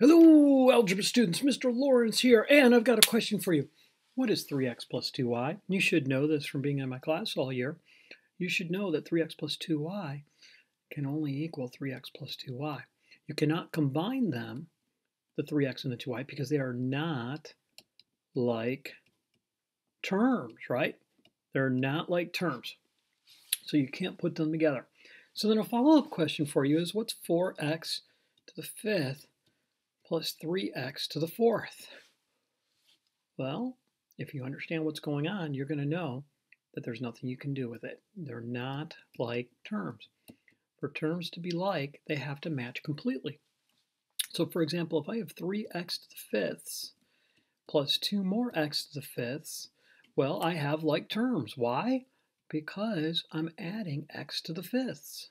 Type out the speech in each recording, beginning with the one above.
Hello, algebra students. Mr. Lawrence here, and I've got a question for you. What is 3x plus 2y? You should know this from being in my class all year. You should know that 3x plus 2y can only equal 3x plus 2y. You cannot combine them, the 3x and the 2y, because they are not like terms, right? They're not like terms. So you can't put them together. So then a follow-up question for you is, what's 4x to the fifth plus 3x to the fourth? Well, if you understand what's going on, you're going to know that there's nothing you can do with it. They're not like terms. For terms to be like, they have to match completely. So for example, if I have 3x to the fifths plus 2 more x to the fifths, well, I have like terms. Why? Because I'm adding x to the fifths.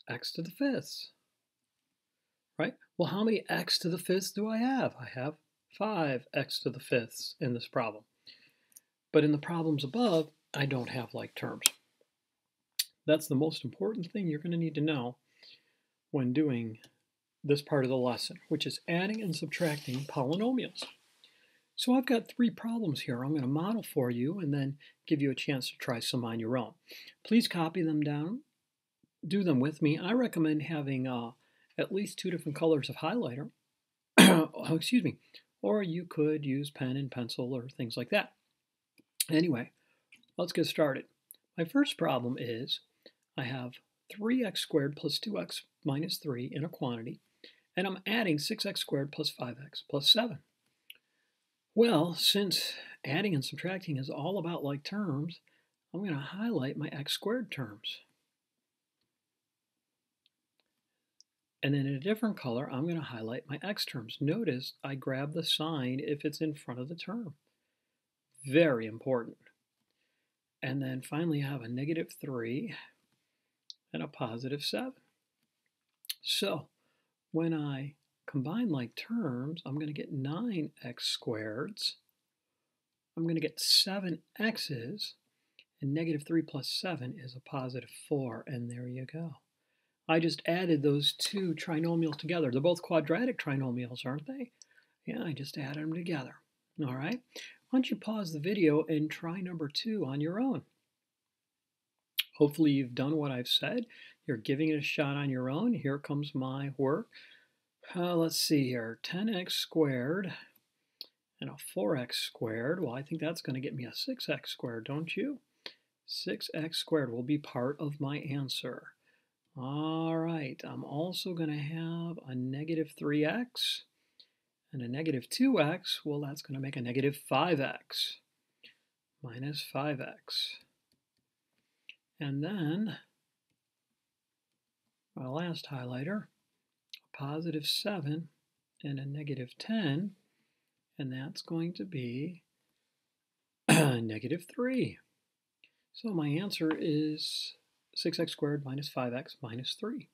X to the fifths. Right? Well, how many x to the fifths do I have? I have 5x to the fifths in this problem. But in the problems above, I don't have like terms. That's the most important thing you're going to need to know when doing this part of the lesson, which is adding and subtracting polynomials. So I've got 3 problems here I'm going to model for you and then give you a chance to try some on your own. Please copy them down, do them with me. I recommend having at least 2 different colors of highlighter, excuse me, or you could use pen and pencil or things like that. Anyway, let's get started. My first problem is I have 3x squared plus 2x minus 3 in a quantity, and I'm adding 6x squared plus 5x plus 7. Well, since adding and subtracting is all about like terms, I'm going to highlight my x squared terms. And then in a different color, I'm going to highlight my x terms. Notice I grab the sign if it's in front of the term. Very important. And then finally I have a negative 3 and a positive 7. So when I combine like terms, I'm going to get 9x squareds. I'm going to get 7x's, and negative 3 plus 7 is a positive 4, and there you go. I just added those 2 trinomials together. They're both quadratic trinomials, aren't they? Yeah, I just added them together. All right. Why don't you pause the video and try number 2 on your own? Hopefully you've done what I've said. You're giving it a shot on your own. Here comes my work. Let's see here. 10x squared and a 4x squared. Well, I think that's going to get me a 6x squared, don't you? 6x squared will be part of my answer. All right, I'm also going to have a negative 3x and a negative 2x. Well, that's going to make a negative 5x minus 5x. And then my last highlighter, a positive 7 and a negative 10, and that's going to be negative 3. So my answer is 6x squared minus 5x minus 3.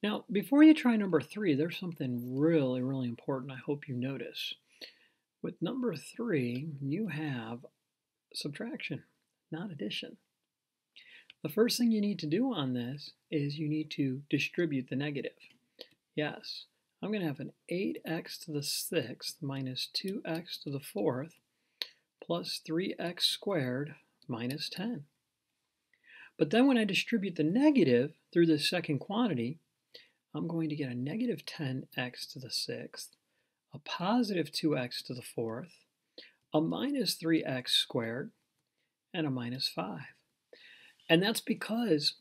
Now, before you try number 3, there's something really, really important I hope you notice. With number 3, you have subtraction, not addition. The first thing you need to do on this is you need to distribute the negative. Yes, I'm going to have an 8x to the 6th minus 2x to the 4th plus 3x squared minus 10. But then when I distribute the negative through the second quantity, I'm going to get a negative 10x to the 6th, a positive 2x to the 4th, a minus 3x squared, and a minus 5. And that's because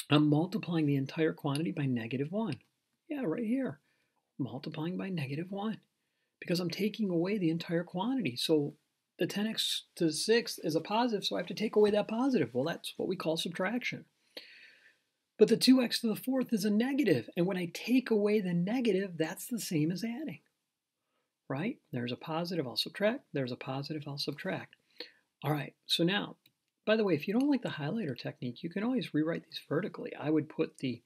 I'm multiplying the entire quantity by negative 1. Yeah, right here. Multiplying by negative 1. Because I'm taking away the entire quantity. So the 10x to the 6th is a positive, so I have to take away that positive. Well, that's what we call subtraction. But the 2x to the 4th is a negative. And when I take away the negative, that's the same as adding. Right? There's a positive, I'll subtract. There's a positive, I'll subtract. All right, so now, by the way, if you don't like the highlighter technique, you can always rewrite these vertically. I would put the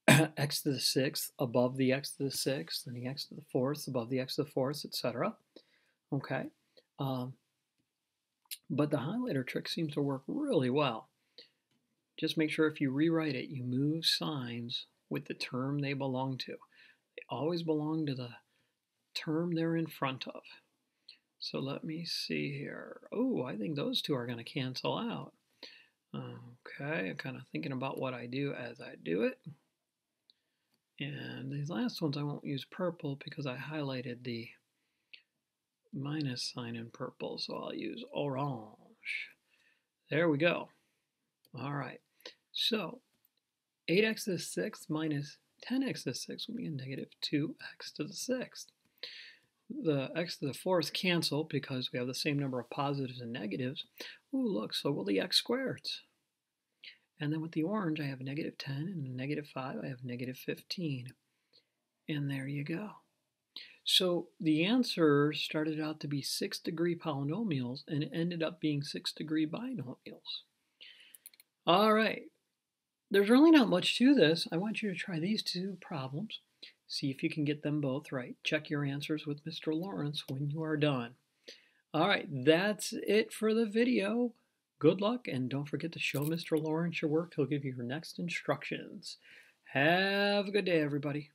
x to the 6th above the x to the 6th, and the x to the 4th above the x to the 4th, etc. Okay? But the highlighter trick seems to work really well. Just make sure if you rewrite it, you move signs with the term they belong to. They always belong to the term they're in front of. So let me see here. Oh, I think those two are going to cancel out. Okay, I'm kind of thinking about what I do as I do it. And these last ones I won't use purple because I highlighted the minus sign in purple, so I'll use orange. There we go. All right, so 8x to the 6th minus 10x to the 6th will be a negative 2x to the 6th. The x to the 4th cancel because we have the same number of positives and negatives. Ooh, look, so will the x squareds. And then with the orange, I have negative 10, and negative 5, I have negative 15. And there you go. So the answer started out to be 6-degree polynomials, and it ended up being 6-degree binomials. All right. There's really not much to this. I want you to try these two problems. See if you can get them both right. Check your answers with Mr. Lawrence when you are done. All right, that's it for the video. Good luck, and don't forget to show Mr. Lawrence your work. He'll give you your next instructions. Have a good day, everybody.